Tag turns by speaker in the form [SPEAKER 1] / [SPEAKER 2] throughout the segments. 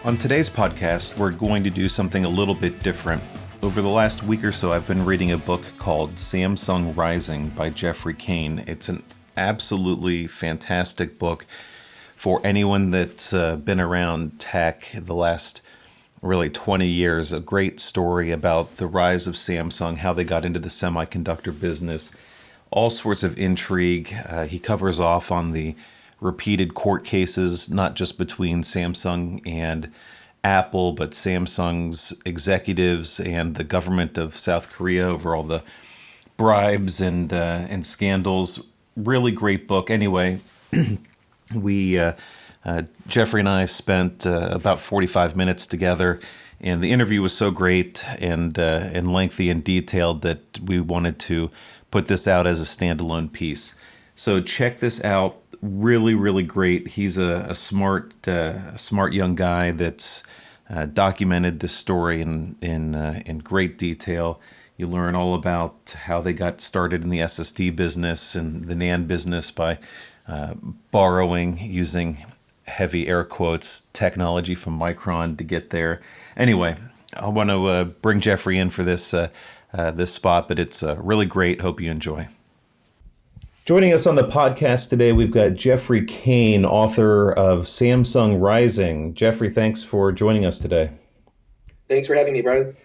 [SPEAKER 1] On today's podcast, we're going to do something a little bit different. Over the last week or so, I've been reading a book called Samsung Rising by Geoffrey Cain. It's an absolutely fantastic book for anyone that's been around tech the last really 20 years. A great story about the rise of Samsung, how they got into the semiconductor business, all sorts of intrigue. He covers off on the repeated court cases, not just between Samsung and Apple, but Samsung's executives and the government of South Korea over all the bribes and scandals. Really great book. Anyway, we Geoffrey and I spent about 45 minutes together, and the interview was so great and lengthy and detailed that we wanted to put this out as a standalone piece. So check this out. Really, really great. He's a smart young guy that's documented this story in great detail. You learn all about how they got started in the SSD business and the NAND business by borrowing, using heavy air quotes, technology from Micron to get there. Anyway, I want to bring Geoffrey in for this spot, but it's really great. Hope you enjoy. Joining us on the podcast today, we've got Geoffrey Cain, author of Samsung Rising. Geoffrey, thanks for joining us today.
[SPEAKER 2] Thanks for having me, Brian.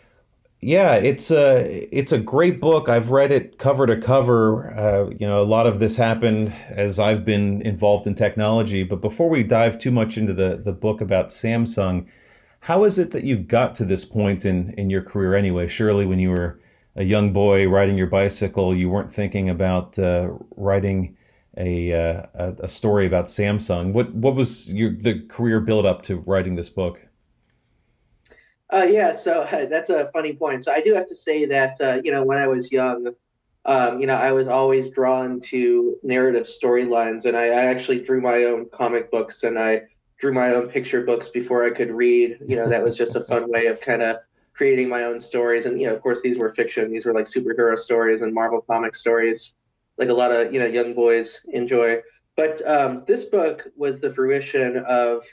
[SPEAKER 1] Yeah, it's a great book. I've read it cover to cover. A lot of this happened as I've been involved in technology. But before we dive too much into the book about Samsung, how is it that you got to this point in your career anyway? Surely when you were a young boy riding your bicycle, you weren't thinking about writing a story about Samsung. What was the career build up to writing this book?
[SPEAKER 2] So that's a funny point. So I do have to say that when I was young, I was always drawn to narrative storylines, and I actually drew my own comic books and I drew my own picture books before I could read. That was just a fun way of kind of creating my own stories. And, of course, these were fiction. These were like superhero stories and Marvel comic stories, like a lot of, young boys enjoy. But this book was the fruition of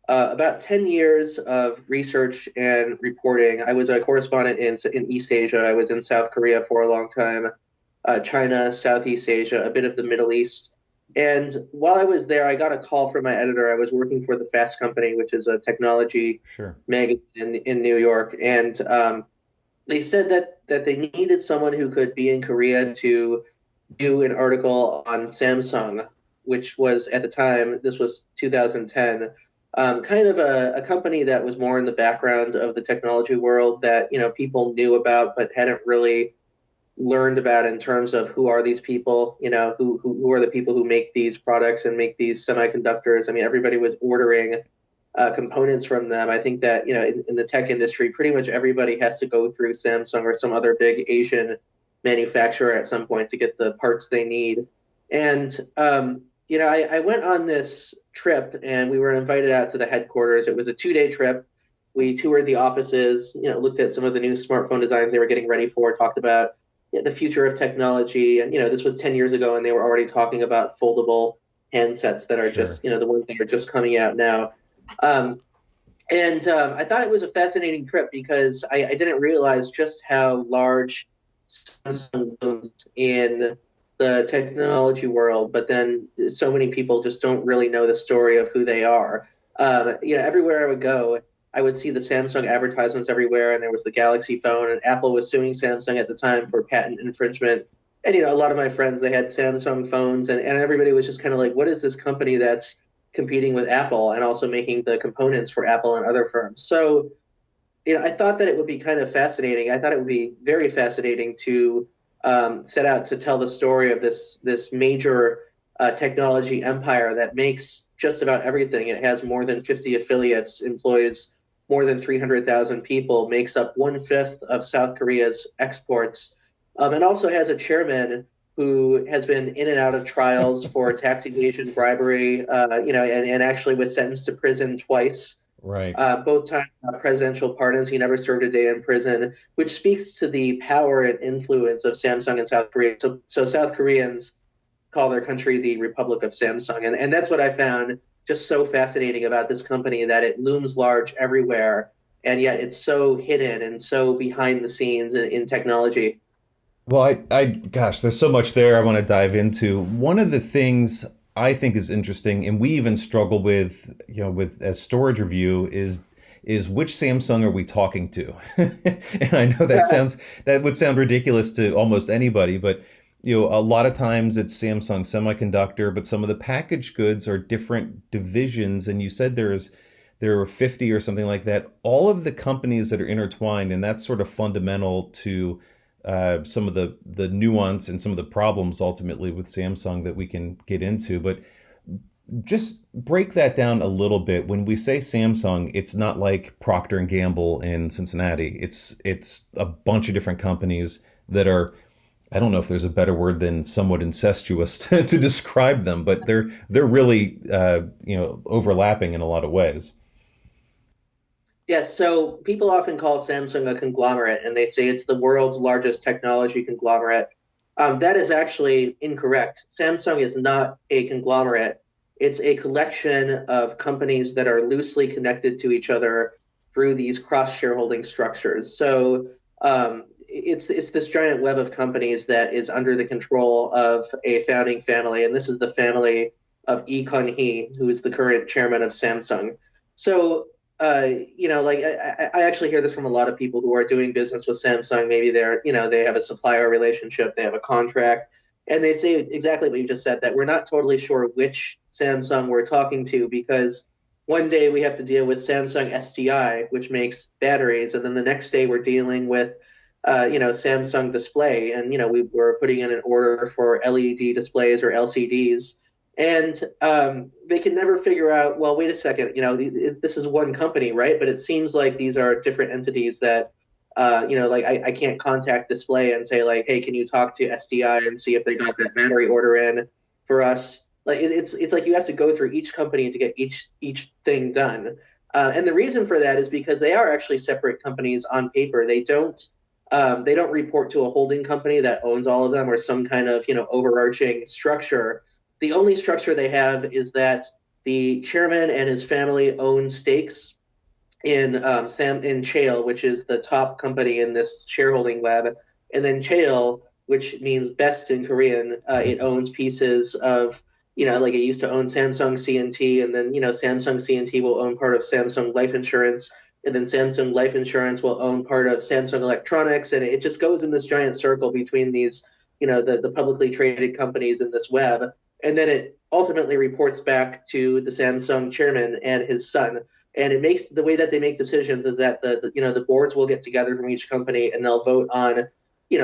[SPEAKER 2] about 10 years of research and reporting. I was a correspondent in East Asia. I was in South Korea for a long time, China, Southeast Asia, a bit of the Middle East. And while I was there, I got a call from my editor. I was working for the Fast Company, which is a technology magazine in New York. And they said that they needed someone who could be in Korea to do an article on Samsung, which was at the time, this was 2010, kind of a company that was more in the background of the technology world that, people knew about but hadn't really learned about in terms of who are these people, who are the people who make these products and make these semiconductors. I mean, everybody was ordering components from them. I think that, in the tech industry, pretty much everybody has to go through Samsung or some other big Asian manufacturer at some point to get the parts they need. And, I went on this trip and we were invited out to the headquarters. It was a 2-day trip. We toured the offices, looked at some of the new smartphone designs they were getting ready for, talked about the future of technology. And, this was 10 years ago and they were already talking about foldable handsets that are just, the ones that are just coming out now. I thought it was a fascinating trip because I didn't realize just how large Samsung was in the technology world, but then so many people just don't really know the story of who they are. Everywhere I would go, I would see the Samsung advertisements everywhere, and there was the Galaxy phone, and Apple was suing Samsung at the time for patent infringement. And, a lot of my friends, they had Samsung phones, and everybody was just kind of like, what is this company that's competing with Apple and also making the components for Apple and other firms? So, I thought that it would be kind of fascinating. I thought it would be very fascinating to set out to tell the story of this major technology empire that makes just about everything. It has more than 50 affiliates, employs more than 300,000 people, makes up 1/5 of South Korea's exports, and also has a chairman who has been in and out of trials for tax evasion, bribery, and actually was sentenced to prison twice.
[SPEAKER 1] Right.
[SPEAKER 2] Both times presidential pardons. He never served a day in prison, which speaks to the power and influence of Samsung in South Korea. So South Koreans call their country the Republic of Samsung. And that's what I found just so fascinating about this company that it looms large everywhere, and yet it's so hidden and so behind the scenes in technology.
[SPEAKER 1] Well, gosh, there's so much there I want to dive into. One of the things I think is interesting, and we even struggle with, with as storage review is which Samsung are we talking to? And I know that would sound ridiculous to almost anybody, but a lot of times it's Samsung Semiconductor, but some of the packaged goods are different divisions, and you said there are 50 or something like that. All of the companies that are intertwined, and that's sort of fundamental to some of the nuance and some of the problems ultimately with Samsung that we can get into. But just break that down a little bit. When we say Samsung, it's not like Procter and Gamble in Cincinnati. It's a bunch of different companies that are, I don't know if there's a better word than somewhat incestuous to describe them, but they're really overlapping in a lot of ways.
[SPEAKER 2] Yes, so people often call Samsung a conglomerate, and they say it's the world's largest technology conglomerate. That is actually incorrect. Samsung is not a conglomerate. It's a collection of companies that are loosely connected to each other through these cross-shareholding structures. So it's this giant web of companies that is under the control of a founding family, and this is the family of Lee Kun-hee, who is the current chairman of Samsung. So like I actually hear this from a lot of people who are doing business with Samsung. Maybe they have a supplier relationship, they have a contract, and they say exactly what you just said, that we're not totally sure which Samsung we're talking to because one day we have to deal with Samsung SDI, which makes batteries, and then the next day we're dealing with, Samsung Display, and we're putting in an order for LED displays or LCDs. And they can never figure out, well, wait a second, this is one company, right? But it seems like these are different entities that, like I can't contact Display and say like, hey, can you talk to SDI and see if they got that battery order in for us? Like it's like you have to go through each company to get each thing done. And the reason for that is because they are actually separate companies on paper. They don't report to a holding company that owns all of them or some kind of overarching structure. The only structure they have is that the chairman and his family own stakes in Chael, which is the top company in this shareholding web, and then Chael, which means best in Korean. It owns pieces of, like it used to own Samsung C&T, and then Samsung C&T will own part of Samsung Life Insurance, and then Samsung Life Insurance will own part of Samsung Electronics, and it just goes in this giant circle between these, the publicly traded companies in this web, and then it ultimately reports back to the Samsung chairman and his son. And it makes the way that they make decisions is that the boards will get together from each company and they'll vote on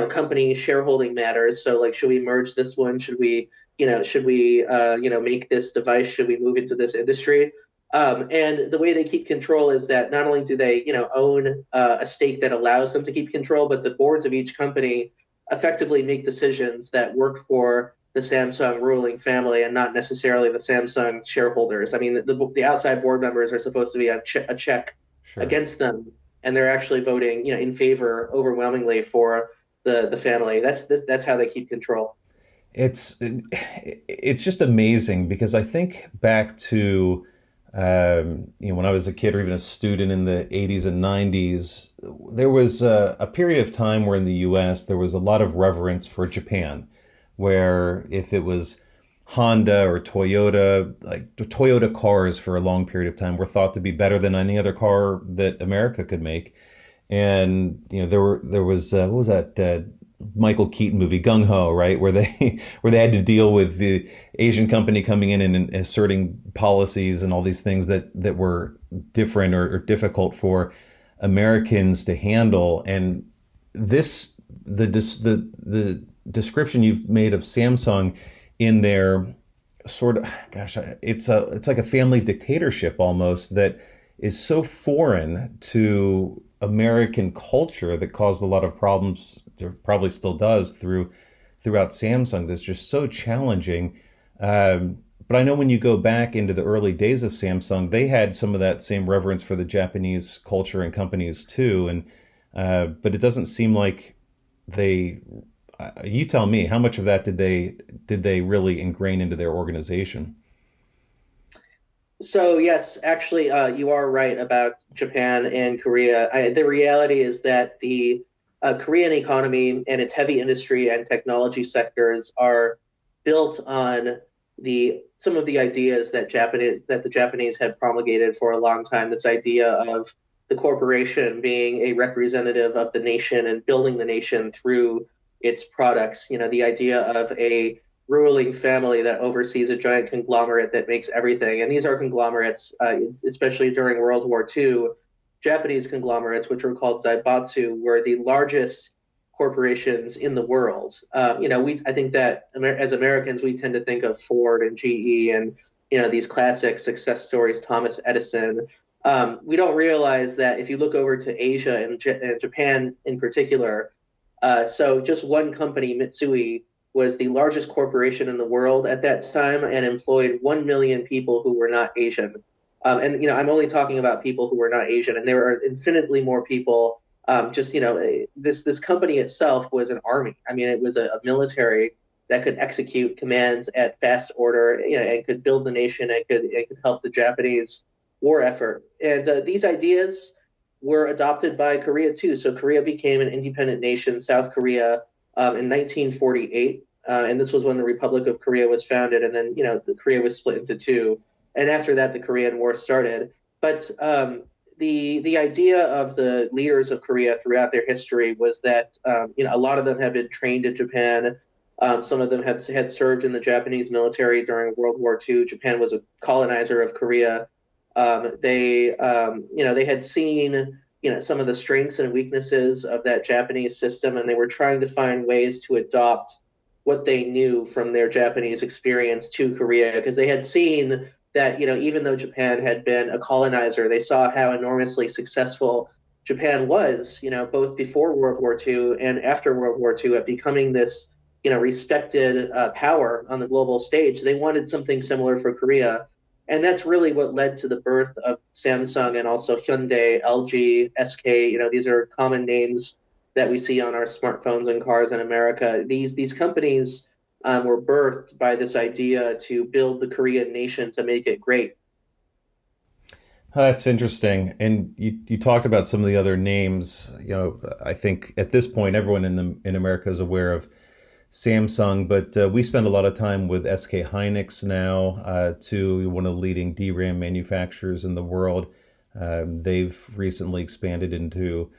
[SPEAKER 2] company shareholding matters. So like, should we merge this one? Should we make this device? Should we move into this industry? And the way they keep control is that not only do they own a stake that allows them to keep control, but the boards of each company effectively make decisions that work for the Samsung ruling family and not necessarily the Samsung shareholders. I mean, the outside board members are supposed to be a check
[SPEAKER 1] Sure.
[SPEAKER 2] against them, and they're actually voting, in favor overwhelmingly for the family. That's how they keep control.
[SPEAKER 1] It's it's just amazing because I think back to when I was a kid or even a student in the 80s and 90s, there was a period of time where in the US there was a lot of reverence for Japan, where if it was Honda or Toyota, like the Toyota cars for a long period of time were thought to be better than any other car that America could make. And there was what was that Michael Keaton movie Gung Ho, right, where they where they had to deal with the Asian company coming in and asserting policies and all these things that were different or difficult for Americans to handle. And this the description you've made of Samsung in their sort of, gosh, it's like a family dictatorship almost that is so foreign to American culture that caused a lot of problems, or probably still does throughout Samsung. That's just so challenging. But I know when you go back into the early days of Samsung, they had some of that same reverence for the Japanese culture and companies too. And but it doesn't seem like they. You tell me, how much of that did they really ingrain into their organization?
[SPEAKER 2] So yes, actually, you are right about Japan and Korea. The reality is that the Korean economy and its heavy industry and technology sectors are built on the some of the ideas that the Japanese had promulgated for a long time. This idea of the corporation being a representative of the nation and building the nation through its products. You know, the idea of a ruling family that oversees a giant conglomerate that makes everything. And these are conglomerates, especially during World War II. Japanese conglomerates, which were called zaibatsu, were the largest corporations in the world. I think that as Americans, we tend to think of Ford and GE and these classic success stories, Thomas Edison. We don't realize that if you look over to Asia and Japan in particular, so just one company, Mitsui, was the largest corporation in the world at that time and employed 1 million people who were not Asian. And I'm only talking about people who were not Asian, and there are infinitely more people. This company itself was an army. I mean, it was a military that could execute commands at fast order, and could build the nation. It could help the Japanese war effort. And these ideas were adopted by Korea too. So Korea became an independent nation, South Korea, in 1948. And this was when the Republic of Korea was founded. And then, Korea was split into two. And after that, the Korean War started. But the idea of the leaders of Korea throughout their history was that, a lot of them had been trained in Japan. Some of them had served in the Japanese military during World War II. Japan was a colonizer of Korea. They had seen, some of the strengths and weaknesses of that Japanese system, and they were trying to find ways to adopt what they knew from their Japanese experience to Korea, because they had seen that, even though Japan had been a colonizer, they saw how enormously successful Japan was, both before World War II and after World War II at becoming this, respected power on the global stage. They wanted something similar for Korea. And that's really what led to the birth of Samsung and also Hyundai, LG, SK. These are common names that we see on our smartphones and cars in America. These companies were birthed by this idea to build the Korean nation to make it great.
[SPEAKER 1] That's interesting. And you talked about some of the other names. I think at this point, everyone in America is aware of Samsung, but we spend a lot of time with SK Hynix now, to one of the leading DRAM manufacturers in the world. They've recently expanded into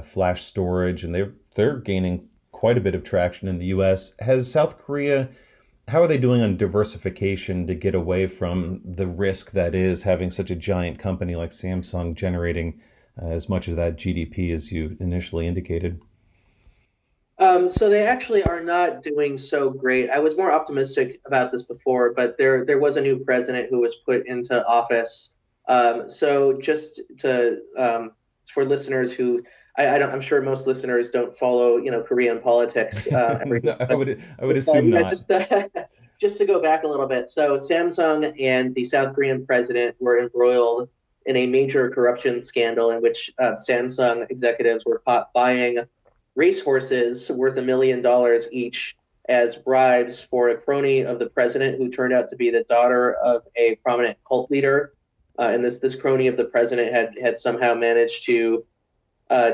[SPEAKER 1] flash storage, and they're gaining quite a bit of traction in the U.S. Has South Korea? How are they doing on diversification to get away from the risk that is having such a giant company like Samsung generating as much of that GDP as you initially indicated?
[SPEAKER 2] So they actually are not doing so great. I was more optimistic about this before, but there was a new president who was put into office. So just to for listeners who I'm sure most listeners don't follow Korean politics every day,
[SPEAKER 1] No, I
[SPEAKER 2] but
[SPEAKER 1] would assume
[SPEAKER 2] yeah,
[SPEAKER 1] not.
[SPEAKER 2] just just to go back a little bit. So Samsung and the South Korean president were embroiled in a major corruption scandal in which Samsung executives were caught buying racehorses worth $1 million each as bribes for a crony of the president who turned out to be the daughter of a prominent cult leader. And this crony of the president had somehow managed to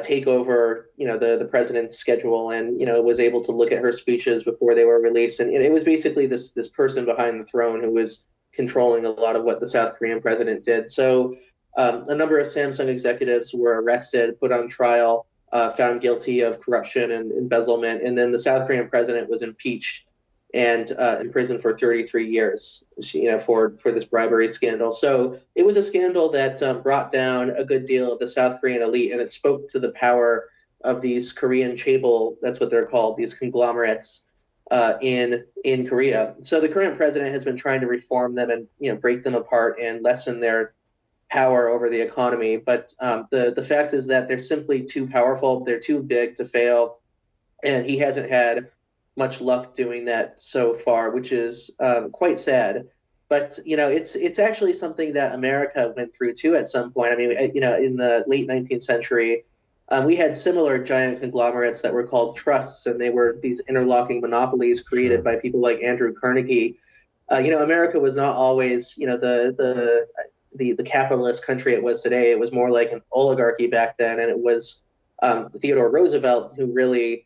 [SPEAKER 2] take over, the president's schedule, and was able to look at her speeches before they were released. And it was basically this person behind the throne who was controlling a lot of what the South Korean president did. So a number of Samsung executives were arrested, put on trial, found guilty of corruption and embezzlement, and then the South Korean president was impeached and imprisoned for 33 years, for this bribery scandal. So it was a scandal that brought down a good deal of the South Korean elite, and it spoke to the power of these Korean chaebol, that's what they're called, these conglomerates in Korea. So the current president has been trying to reform them and break them apart and lessen their power over the economy. But the fact is that they're simply too powerful. They're too big to fail, and he hasn't had much luck doing that so far, which is quite sad. But it's actually something that America went through too at some point. I mean, in the late 19th century, we had similar giant conglomerates that were called trusts, and they were these interlocking monopolies created
[SPEAKER 1] Sure.
[SPEAKER 2] by people like Andrew Carnegie. America was not always, the capitalist country it was today. It was more like an oligarchy back then, and it was Theodore Roosevelt who really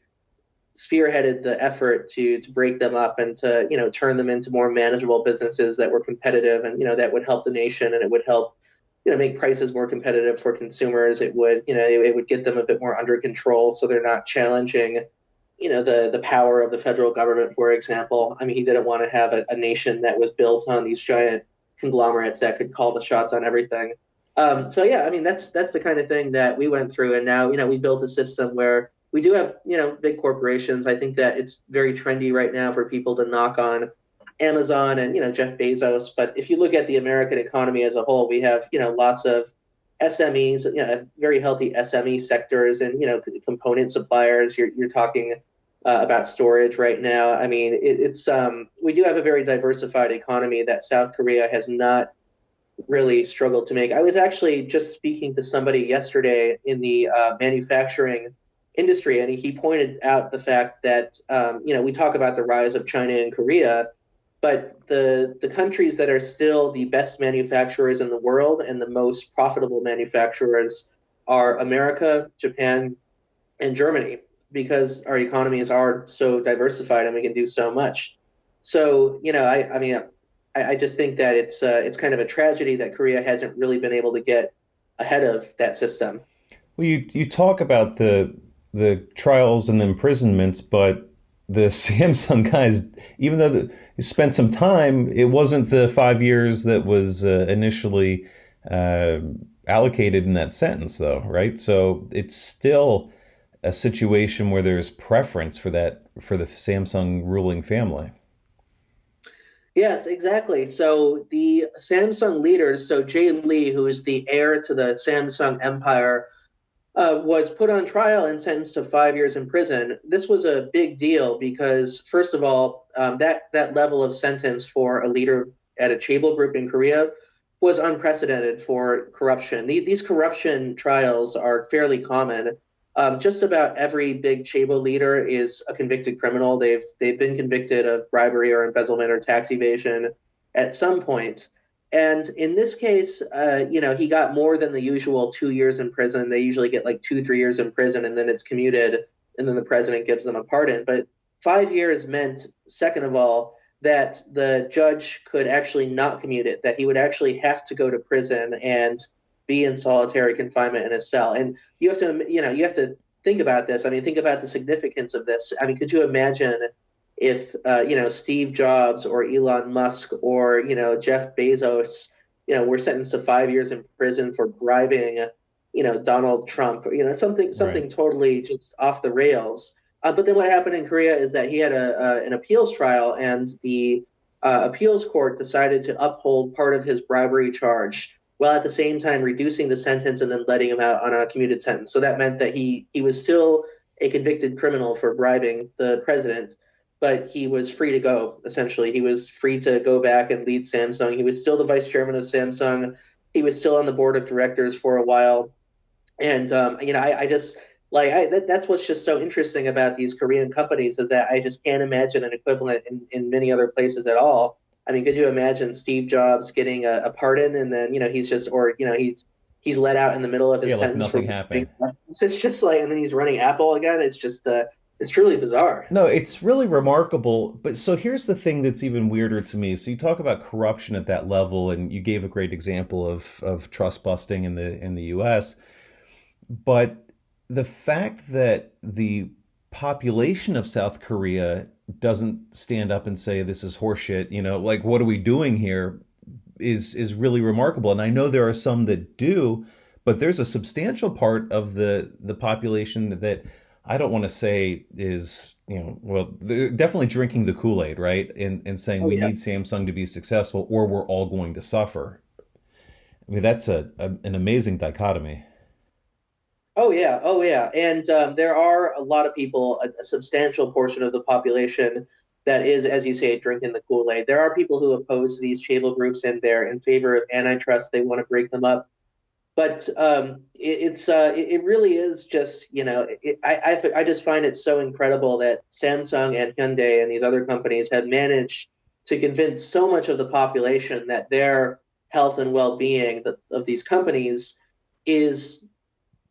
[SPEAKER 2] spearheaded the effort to break them up and to turn them into more manageable businesses that were competitive and that would help the nation, and it would help make prices more competitive for consumers. It would it would get them a bit more under control so they're not challenging the power of the federal government, for example. I mean, he didn't want to have a nation that was built on these giant conglomerates that could call the shots on everything. So yeah, I mean that's the kind of thing that we went through, and now we built a system where we do have big corporations. I think that it's very trendy right now for people to knock on Amazon and Jeff Bezos, but if you look at the American economy as a whole, we have lots of SMEs, very healthy SME sectors, and component suppliers. You're talking about storage right now. I mean, it's we do have a very diversified economy that South Korea has not really struggled to make. I was actually just speaking to somebody yesterday in the manufacturing industry, and he pointed out the fact that we talk about the rise of China and Korea, but the countries that are still the best manufacturers in the world and the most profitable manufacturers are America, Japan, and Germany, because our economies are so diversified and we can do so much. So, I mean, I just think that it's kind of a tragedy that Korea hasn't really been able to get ahead of that system.
[SPEAKER 1] Well, you talk about the trials and the imprisonments, but the Samsung guys, even though you spent some time, it wasn't the 5 years that was initially allocated in that sentence, though, right? So it's still a situation where there's preference for the Samsung ruling family.
[SPEAKER 2] Yes, exactly. So the Samsung leaders, so Jay Lee, who is the heir to the Samsung empire, was put on trial and sentenced to 5 years in prison. This was a big deal because, first of all, that level of sentence for a leader at a chaebol group in Korea was unprecedented for corruption. These corruption trials are fairly common. Just about every big chaebol leader is a convicted criminal. They've been convicted of bribery or embezzlement or tax evasion at some point. And in this case, he got more than the usual 2 years in prison. They usually get like 2, 3 years in prison, and then it's commuted, and then the president gives them a pardon. But 5 years meant, second of all, that the judge could actually not commute it, that he would actually have to go to prison and be in solitary confinement in a cell. And you have to think about this. I mean, think about the significance of this. I mean, could you imagine if Steve Jobs or Elon Musk or Jeff Bezos were sentenced to 5 years in prison for bribing Donald Trump,
[SPEAKER 1] Right.
[SPEAKER 2] something totally just off the rails. But then what happened in Korea is that he had an appeals trial, and the appeals court decided to uphold part of his bribery charge while at the same time reducing the sentence and then letting him out on a commuted sentence. So that meant that he was still a convicted criminal for bribing the president, but he was free to go, essentially. He was free to go back and lead Samsung. He was still the vice chairman of Samsung. He was still on the board of directors for a while. And I just that's what's just so interesting about these Korean companies, is that I just can't imagine an equivalent in many other places at all. I mean, could you imagine Steve Jobs getting a pardon, and then he's just, or he's let out in the middle of
[SPEAKER 1] Yeah,
[SPEAKER 2] his
[SPEAKER 1] like
[SPEAKER 2] sentence for
[SPEAKER 1] nothing
[SPEAKER 2] being,
[SPEAKER 1] happened.
[SPEAKER 2] it's just like, and then he's running Apple again. It's just it's truly bizarre.
[SPEAKER 1] No, it's really remarkable. But so here's the thing that's even weirder to me. So you talk about corruption at that level, and you gave a great example of trust busting in the U.S. But the fact that the population of South Korea doesn't stand up and say this is horseshit, like what are we doing here, is really remarkable. And I know there are some that do, but there's a substantial part of the population that I don't want to say is, well, they're definitely drinking the Kool-Aid, right? And saying
[SPEAKER 2] Oh
[SPEAKER 1] we
[SPEAKER 2] yeah.
[SPEAKER 1] need Samsung to be successful or we're all going to suffer. I mean, that's an amazing dichotomy.
[SPEAKER 2] Oh yeah, oh yeah, and there are a lot of people, a substantial portion of the population that is, as you say, drinking the Kool-Aid. There are people who oppose these cable groups, and they're in favor of antitrust. They want to break them up, but it really is just I just find it so incredible that Samsung and Hyundai and these other companies have managed to convince so much of the population that their health and well-being of these companies is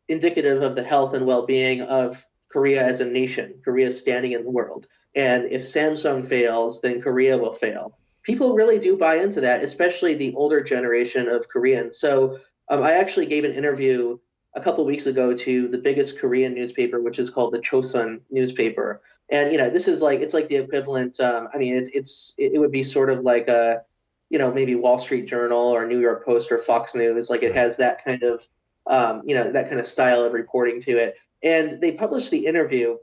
[SPEAKER 2] indicative of the health and well-being of Korea as a nation, Korea's standing in the world. And if Samsung fails, then Korea will fail. People really do buy into that, especially the older generation of Koreans. So I actually gave an interview a couple of weeks ago to the biggest Korean newspaper, which is called the Chosun newspaper. And this is like it's like the equivalent. I mean, it would be sort of like a maybe Wall Street Journal or New York Post or Fox News. Like it
[SPEAKER 1] Sure.
[SPEAKER 2] has that kind of that kind of style of reporting to it. And they published the interview,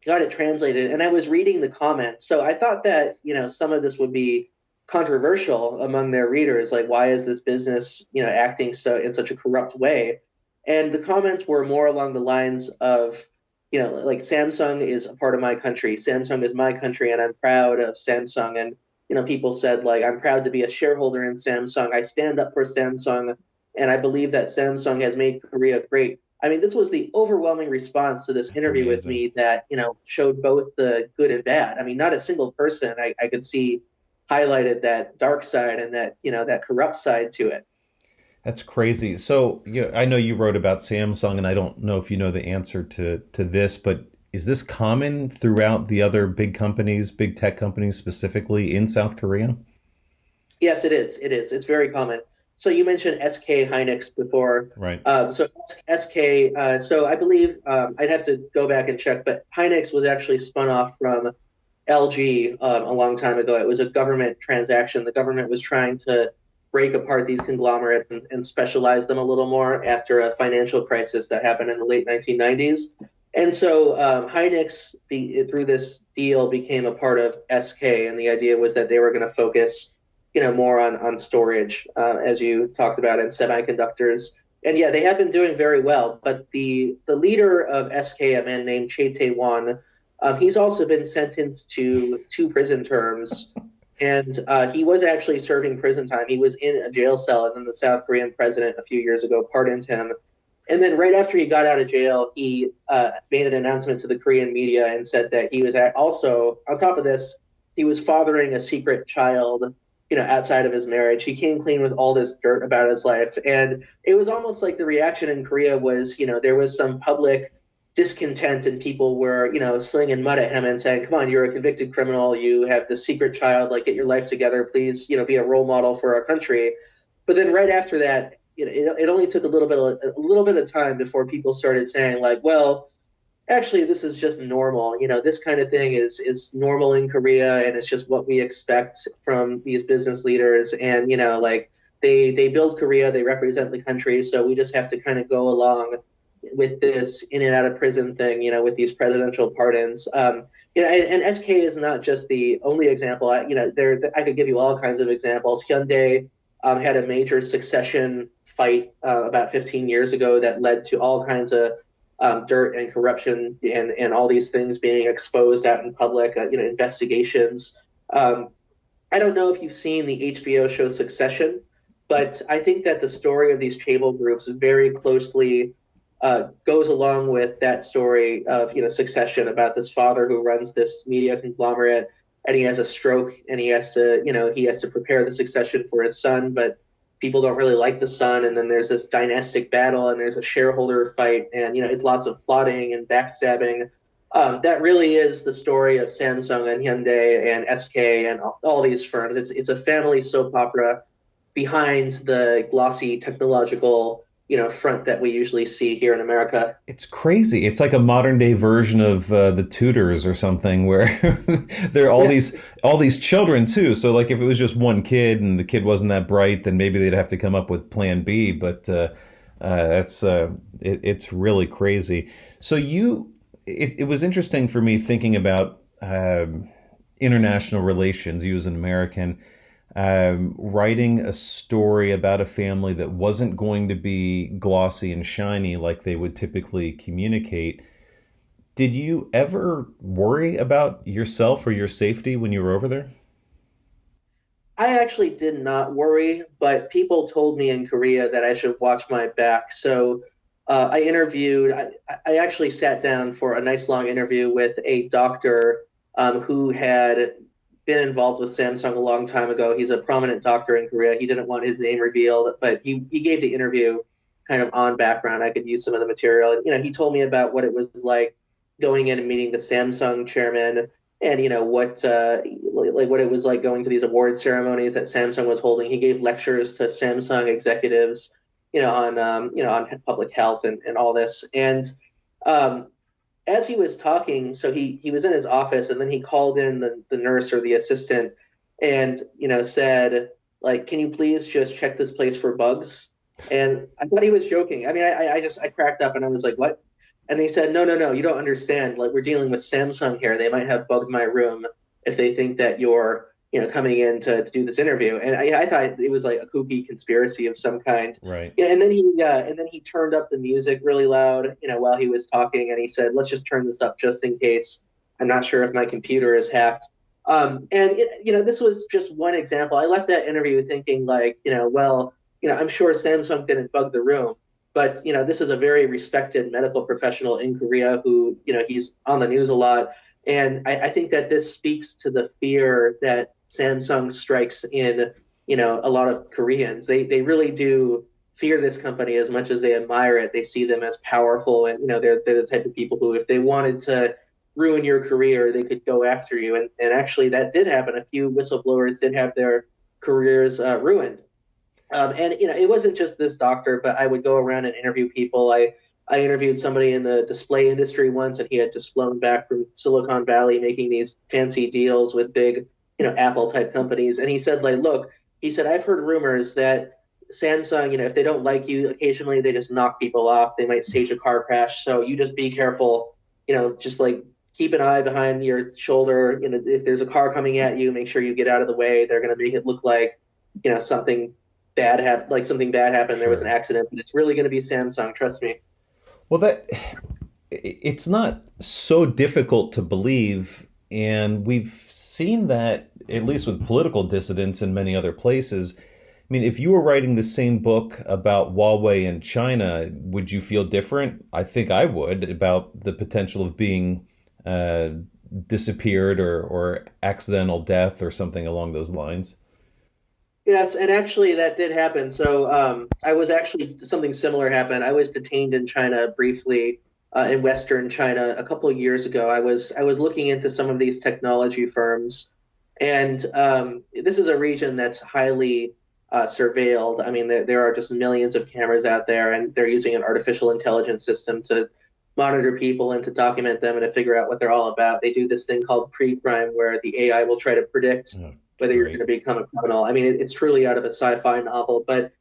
[SPEAKER 2] got it translated, and I was reading the comments. So I thought that, some of this would be controversial among their readers. Like, why is this business, acting so in such a corrupt way? And the comments were more along the lines of, like Samsung is a part of my country. Samsung is my country, and I'm proud of Samsung. And people said like, I'm proud to be a shareholder in Samsung. I stand up for Samsung, and I believe that Samsung has made Korea great. I mean, this was the overwhelming response to this
[SPEAKER 1] That's
[SPEAKER 2] interview with
[SPEAKER 1] amazing.
[SPEAKER 2] me that, showed both the good and bad. I mean, not a single person I could see highlighted that dark side and that, that corrupt side to it.
[SPEAKER 1] That's crazy. So, I know you wrote about Samsung, and I don't know if you know the answer to this, but is this common throughout the other big companies, big tech companies specifically in South Korea?
[SPEAKER 2] Yes, it is. It is. It's very common. So you mentioned SK Hynix before.
[SPEAKER 1] Right.
[SPEAKER 2] So SK, so I believe I'd have to go back and check, but Hynix was actually spun off from LG a long time ago. It was a government transaction. The government was trying to break apart these conglomerates and specialize them a little more after a financial crisis that happened in the late 1990s. And so through this deal, became a part of SK, and the idea was that they were going to focus, more on storage, as you talked about, in semiconductors. And yeah, they have been doing very well. But the leader of SK, a man named Chae Tae-won, he's also been sentenced to 2 prison terms, and he was actually serving prison time. He was in a jail cell, and then the South Korean president a few years ago pardoned him. And then right after he got out of jail, he made an announcement to the Korean media and said that he was also, on top of this, he was fathering a secret child, outside of his marriage. He came clean with all this dirt about his life. And it was almost like the reaction in Korea was, there was some public discontent and people were, slinging mud at him and saying, come on, you're a convicted criminal. You have this secret child, like get your life together, please, be a role model for our country. But then right after that, it only took a little bit of time before people started saying like, well, actually this is just normal. This kind of thing is normal in Korea, and it's just what we expect from these business leaders. And like they build Korea, they represent the country, so we just have to kind of go along with this in and out of prison thing, with these presidential pardons. And SK is not just the only example. I could give you all kinds of examples. Hyundai had a major succession fight about 15 years ago that led to all kinds of dirt and corruption and all these things being exposed out in public, investigations. Um, I don't know if you've seen the HBO show Succession, but I think that the story of these cable groups very closely goes along with that story of Succession, about this father who runs this media conglomerate, and he has a stroke, and he has to prepare the succession for his son, but people don't really like the son, and then there's this dynastic battle, and there's a shareholder fight, and it's lots of plotting and backstabbing. That really is the story of Samsung and Hyundai and SK and all these firms. It's a family soap opera behind the glossy technological front that we usually see here in America.
[SPEAKER 1] It's crazy. It's like a modern day version of the Tudors or something, where there are all
[SPEAKER 2] Yeah.
[SPEAKER 1] these children too. So like if it was just one kid and the kid wasn't that bright, then maybe they'd have to come up with Plan B. But it's really crazy. So it was interesting for me thinking about international relations. You as an American, writing a story about a family that wasn't going to be glossy and shiny like they would typically communicate. Did you ever worry about yourself or your safety when you were over there?
[SPEAKER 2] I actually did not worry, but people told me in Korea that I should watch my back. So I actually sat down for a nice long interview with a doctor who had been involved with Samsung a long time ago. He's a prominent doctor in Korea. He didn't want his name revealed, but he gave the interview kind of on background. I could use some of the material. And, he told me about what it was like going in and meeting the Samsung chairman and, what like what it was like going to these award ceremonies that Samsung was holding. He gave lectures to Samsung executives, on public health and all this. And um, as he was talking, so he was in his office and then he called in the nurse or the assistant and, said, like, can you please just check this place for bugs? And I thought he was joking. I mean, I cracked up and I was like, what? And he said, no, no, no, you don't understand. Like, we're dealing with Samsung here. They might have bugged my room if they think that you're, coming in to do this interview. And I thought it was like a kooky conspiracy of some kind.
[SPEAKER 1] Right.
[SPEAKER 2] Yeah, and then he turned up the music really loud, while he was talking, and he said, "Let's just turn this up just in case. I'm not sure if my computer is hacked." This was just one example. I left that interview thinking like, well, I'm sure Samsung didn't bug the room, but this is a very respected medical professional in Korea who, he's on the news a lot, and I think that this speaks to the fear that Samsung strikes in, a lot of Koreans. They really do fear this company as much as they admire it. They see them as powerful, and they're the type of people who, if they wanted to ruin your career, they could go after you. And actually, that did happen. A few whistleblowers did have their careers ruined. And it wasn't just this doctor, but I would go around and interview people. I interviewed somebody in the display industry once, and he had just flown back from Silicon Valley making these fancy deals with big, Apple type companies. And he said, like, look, he said, I've heard rumors that Samsung, if they don't like you, occasionally they just knock people off. They might stage a car crash. So you just be careful, just like keep an eye behind your shoulder. If there's a car coming at you, make sure you get out of the way. They're going to make it look like, something something bad happened. There was an
[SPEAKER 1] Sure.
[SPEAKER 2] accident, but it's really going to be Samsung. Trust me.
[SPEAKER 1] Well, it's not so difficult to believe, and we've seen that at least with political dissidents in many other places. I mean, if you were writing the same book about Huawei and China, would you feel different? I think I would about the potential of being uh, disappeared or accidental death or something along those lines.
[SPEAKER 2] Yes, and actually that did happen. So I was actually something similar happened. I was detained in China briefly, in Western China a couple of years ago. I was looking into some of these technology firms, and this is a region that's highly surveilled. I mean, there are just millions of cameras out there, and they're using an artificial intelligence system to monitor people and to document them and to figure out what they're all about. They do this thing called pre-crime, where the AI will try to predict
[SPEAKER 1] Oh,
[SPEAKER 2] whether you're going
[SPEAKER 1] great.
[SPEAKER 2] to become a criminal. I mean, it's truly out of a sci-fi novel. But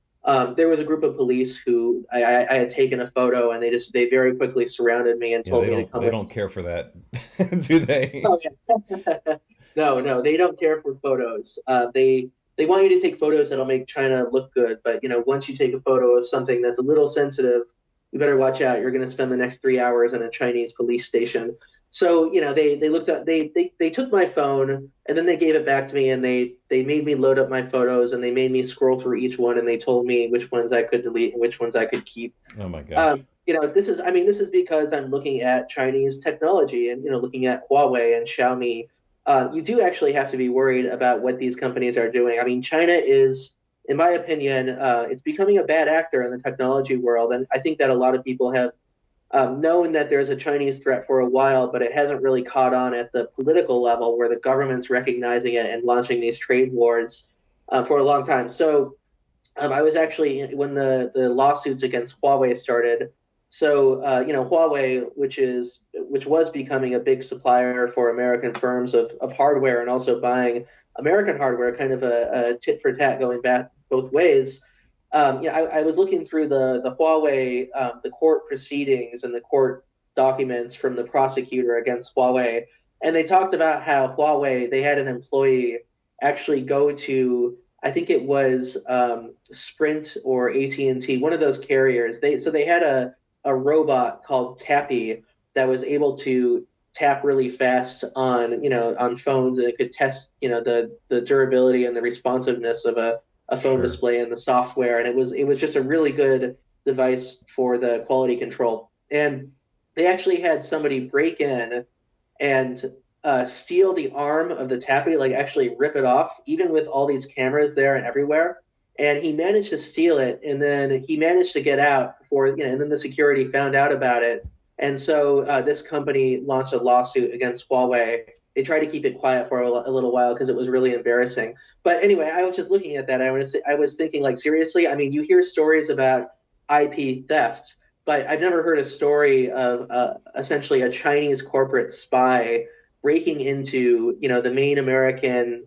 [SPEAKER 2] there was a group of police who I had taken a photo, and they very quickly surrounded me and
[SPEAKER 1] Yeah,
[SPEAKER 2] told me to come
[SPEAKER 1] they
[SPEAKER 2] with.
[SPEAKER 1] don't care for that, do they?
[SPEAKER 2] Oh yeah. No, no, they don't care for photos. They want you to take photos that'll make China look good, but once you take a photo of something that's a little sensitive, you better watch out. You're going to spend the next 3 hours in a Chinese police station. So they looked up they took my phone and then they gave it back to me, and they made me load up my photos, and they made me scroll through each one, and they told me which ones I could delete and which ones I could keep.
[SPEAKER 1] Oh my gosh.
[SPEAKER 2] This is because I'm looking at Chinese technology and, looking at Huawei and Xiaomi. You do actually have to be worried about what these companies are doing. I mean, China is, in my opinion, it's becoming a bad actor in the technology world. And I think that a lot of people have known that there's a Chinese threat for a while, but it hasn't really caught on at the political level where the government's recognizing it and launching these trade wars for a long time. So I was actually, when the lawsuits against Huawei started. So Huawei, which was becoming a big supplier for American firms of hardware and also buying American hardware, kind of a tit for tat going back both ways. I was looking through the Huawei the court proceedings and the court documents from the prosecutor against Huawei, and they talked about how Huawei, they had an employee actually go to, I think it was Sprint or AT&T, one of those carriers. They had a robot called Tappy that was able to tap really fast on on phones, and it could test the durability and the responsiveness of a phone
[SPEAKER 1] Sure.
[SPEAKER 2] display and the software, and it was just a really good device for the quality control. And they actually had somebody break in and steal the arm of the tappy, like actually rip it off, even with all these cameras there and everywhere. And he managed to steal it, and then he managed to get out before, and then the security found out about it. And so this company launched a lawsuit against Huawei. They tried to keep it quiet for a little while because it was really embarrassing. But anyway, I was just looking at that. I was thinking, like, seriously, I mean, you hear stories about IP theft, but I've never heard a story of essentially a Chinese corporate spy breaking into, the main American,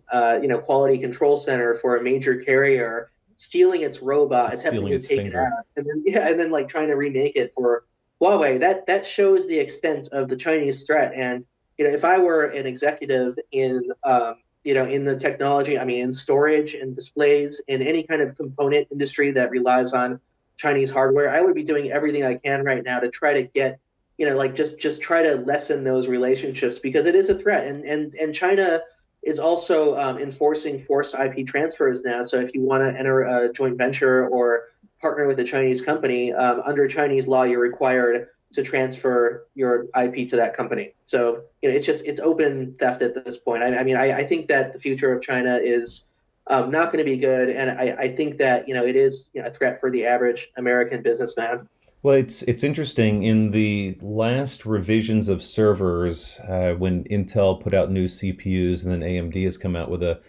[SPEAKER 2] quality control center for a major carrier, stealing its robot, attempting
[SPEAKER 1] Stealing
[SPEAKER 2] to
[SPEAKER 1] its
[SPEAKER 2] take it
[SPEAKER 1] finger.
[SPEAKER 2] out, and then yeah, and then like trying to remake it for Huawei. That shows the extent of the Chinese threat. And if I were an executive in the technology, I mean, in storage and displays, in any kind of component industry that relies on Chinese hardware, I would be doing everything I can right now to try to get, like just try to lessen those relationships because it is a threat. And China is also enforcing forced IP transfers now. So if you want to enter a joint venture or partner with a Chinese company, under Chinese law, you're required to transfer your IP to that company. So it's open theft at this point. I mean, I think that the future of China is not going to be good, and I think that it is a threat for the average American businessman.
[SPEAKER 1] Well, it's interesting. In the last revisions of servers, when Intel put out new CPUs and then AMD has come out with a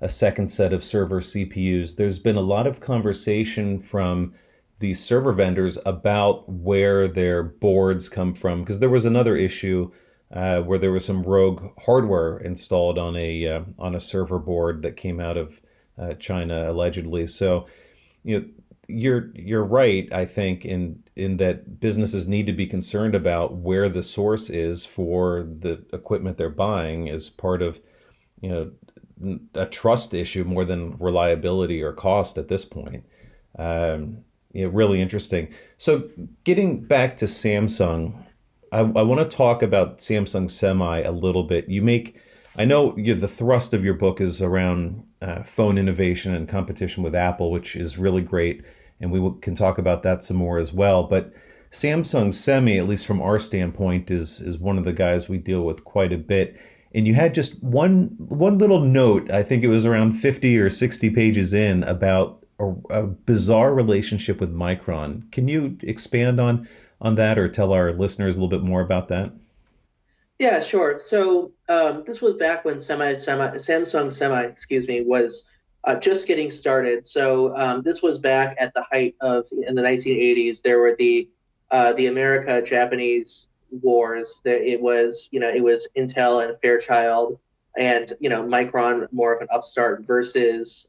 [SPEAKER 1] second set of server CPUs, there's been a lot of conversation from the server vendors about where their boards come from. Because there was another issue where there was some rogue hardware installed on a server board that came out of China allegedly. So, you know, you're right. I think in that businesses need to be concerned about where the source is for the equipment they're buying as part of you a trust issue more than reliability or cost at this point. Really interesting. So getting back to Samsung, I want to talk about Samsung Semi a little bit. I know the thrust of your book is around phone innovation and competition with Apple, which is really great, and can talk about that some more as well. But Samsung Semi, at least from our standpoint, is one of the guys we deal with quite a bit. And you had just one little note, I think it was around 50 or 60 pages in, about a bizarre relationship with Micron. Can you expand on that or tell our listeners a little bit more about that?
[SPEAKER 2] Yeah, sure. So this was back when Samsung Semi, excuse me, was just getting started. So this was back at the height of in the 1980s. There were the America-Japanese wars. It was Intel and Fairchild, and Micron, more of an upstart, versus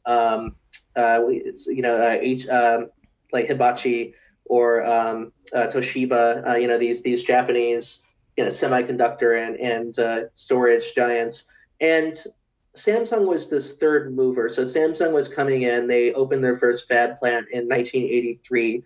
[SPEAKER 2] like Hibachi or Toshiba. These Japanese semiconductor and storage giants. And Samsung was this third mover. So Samsung was coming in. They opened their first fab plant in 1983.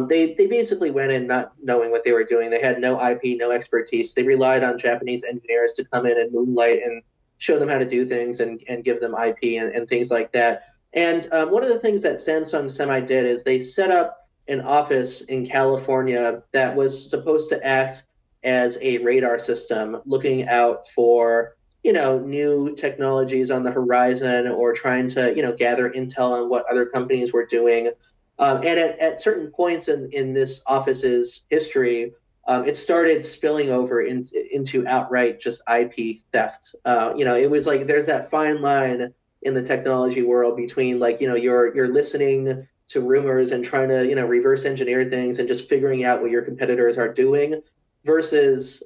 [SPEAKER 2] They basically went in not knowing what they were doing. They had no IP, no expertise. They relied on Japanese engineers to come in and moonlight and show them how to do things and give them IP and things like that. And one of the things that Samsung Semi did is they set up an office in California that was supposed to act as a radar system, looking out for new technologies on the horizon, or trying to gather intel on what other companies were doing. And at certain points in this office's history, it started spilling over into outright just IP theft. It was like there's that fine line in the technology world between, like, you're listening to rumors and trying to reverse engineer things and just figuring out what your competitors are doing versus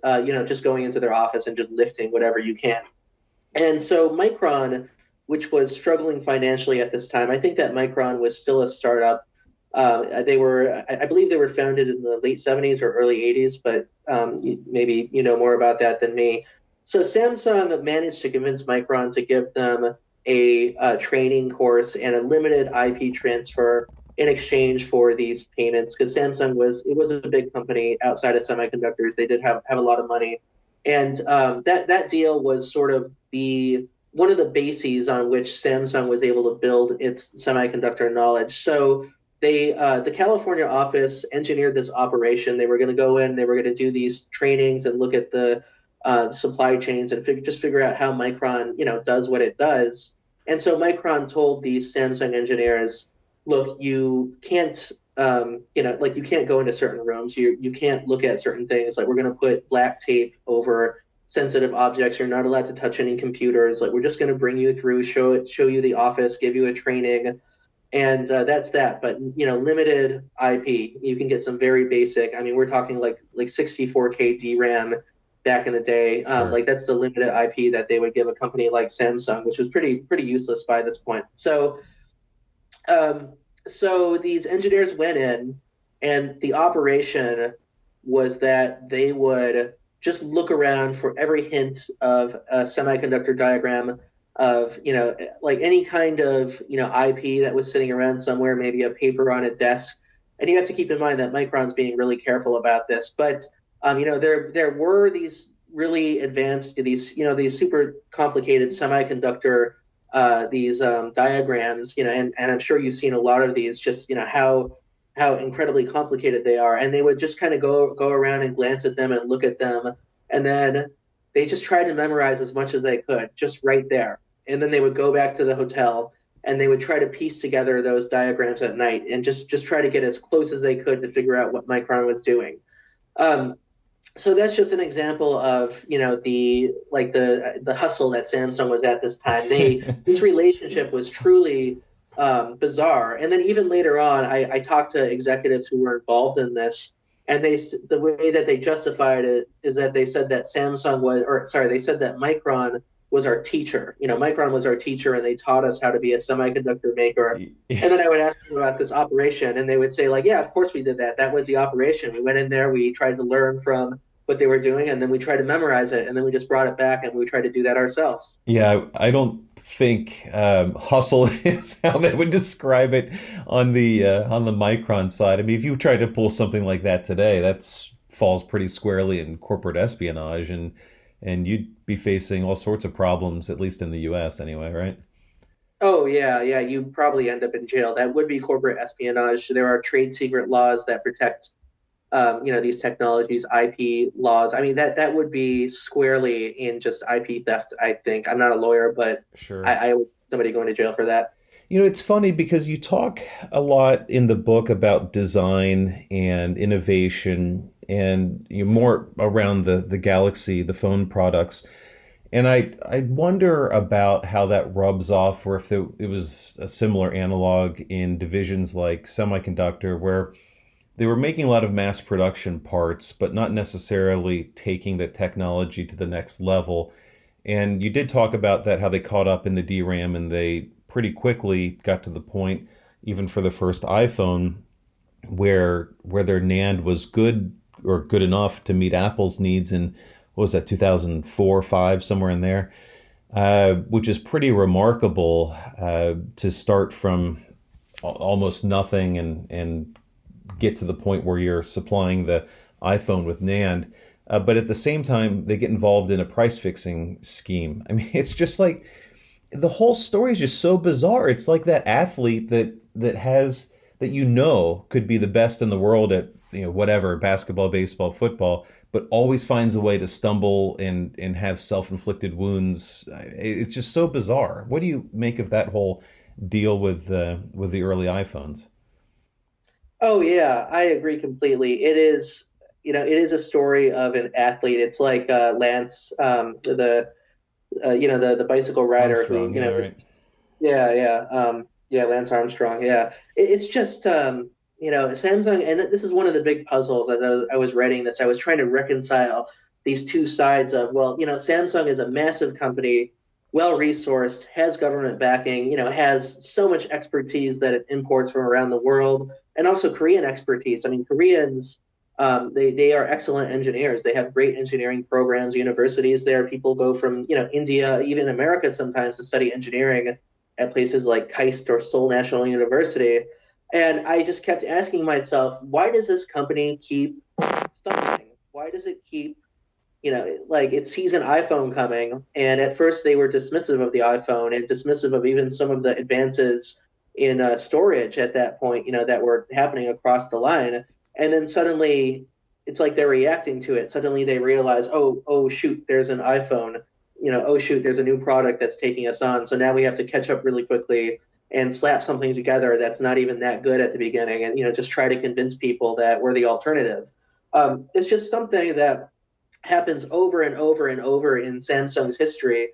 [SPEAKER 2] just going into their office and just lifting whatever you can. And so Micron, which was struggling financially at this time, I think that Micron was still a startup. I believe they were founded in the late 70s or early 80s, but maybe you know more about that than me. So Samsung managed to convince Micron to give them a training course and a limited IP transfer in exchange for these payments, because Samsung was a big company outside of semiconductors. They did have a lot of money, and that deal was sort of the one of the bases on which Samsung was able to build its semiconductor knowledge. So the California office engineered this operation. They were going to go in, they were going to do these trainings and look at the supply chains and just figure out how Micron, does what it does. And so Micron told these Samsung engineers, look, you can't, like you can't go into certain rooms. You can't look at certain things. Like we're going to put black tape over sensitive objects. You're not allowed to touch any computers. Like we're just going to bring you through, show you the office, give you a training, and that's that. But limited IP. You can get some very basic. I mean, we're talking like 64K DRAM back in the day.
[SPEAKER 1] Sure.
[SPEAKER 2] Like that's the limited IP that they would give a company like Samsung, which was pretty useless by this point. Um, so these engineers went in, and the operation was that they would just look around for every hint of a semiconductor diagram of, like any kind of, IP that was sitting around somewhere, maybe a paper on a desk. And you have to keep in mind that Micron's being really careful about this. But, there were these really advanced, these super complicated semiconductor these diagrams, and I'm sure you've seen a lot of these, just how incredibly complicated they are, and they would just kind of go around and glance at them and look at them, and then they just tried to memorize as much as they could, just right there, and then they would go back to the hotel and they would try to piece together those diagrams at night and just try to get as close as they could to figure out what Micron was doing. Um, so that's just an example of the hustle that Samsung was at this time. This relationship was truly bizarre. And then even later on, I talked to executives who were involved in this, and the way that they justified it is that they said that they said that Micron was our teacher. Micron was our teacher, and they taught us how to be a semiconductor maker. And then I would ask them about this operation, and they would say, like, yeah, of course we did that. That was the operation. We went in there, we tried to learn from what they were doing, and then we tried to memorize it, and then we just brought it back, and we tried to do that ourselves.
[SPEAKER 1] Yeah, I don't think hustle is how they would describe it on the Micron side. I mean, if you try to pull something like that today, that's falls pretty squarely in corporate espionage, and you'd be facing all sorts of problems, at least in the U.S. anyway, right?
[SPEAKER 2] Oh yeah, yeah, you probably end up in jail. That would be corporate espionage. There are trade secret laws that protect these technologies, IP laws. I mean, that would be squarely in just IP theft, I think. I'm not a lawyer, but
[SPEAKER 1] Sure.
[SPEAKER 2] I would somebody going to jail for that.
[SPEAKER 1] It's funny because you talk a lot in the book about design and innovation and more around the Galaxy, the phone products. And I wonder about how that rubs off, or if it was a similar analog in divisions like semiconductor, where they were making a lot of mass production parts, but not necessarily taking the technology to the next level. And you did talk about that, how they caught up in the DRAM and they pretty quickly got to the point, even for the first iPhone, where their NAND was good or good enough to meet Apple's needs in, what was that, 2004, 5, somewhere in there, which is pretty remarkable to start from almost nothing and get to the point where you're supplying the iPhone with NAND. But at the same time, they get involved in a price fixing scheme. I mean, it's just like the whole story is just so bizarre. It's like that athlete that could be the best in the world at whatever, basketball, baseball, football, but always finds a way to stumble and have self-inflicted wounds. It's just so bizarre. What do you make of that whole deal with the early iPhones?
[SPEAKER 2] Oh yeah, I agree completely. It is a story of an athlete. It's like Lance, the bicycle rider who,
[SPEAKER 1] Armstrong, yeah, right.
[SPEAKER 2] yeah, yeah, yeah, Lance Armstrong. Yeah, it's just Samsung, and this is one of the big puzzles as I was writing this. I was trying to reconcile these two sides of, well, Samsung is a massive company, well resourced, has government backing, has so much expertise that it imports from around the world, and also Korean expertise. I mean, Koreans. They are excellent engineers. They have great engineering programs, universities there. People go from India, even America sometimes to study engineering at places like KAIST or Seoul National University. And I just kept asking myself, why does this company keep stumbling? Why does it keep, like it sees an iPhone coming, and at first they were dismissive of the iPhone and dismissive of even some of the advances in storage at that point, that were happening across the line. And then suddenly, it's like they're reacting to it. Suddenly they realize, oh shoot, there's an iPhone. Oh shoot, there's a new product that's taking us on. So now we have to catch up really quickly and slap something together that's not even that good at the beginning, and just try to convince people that we're the alternative. It's just something that happens over and over and over in Samsung's history.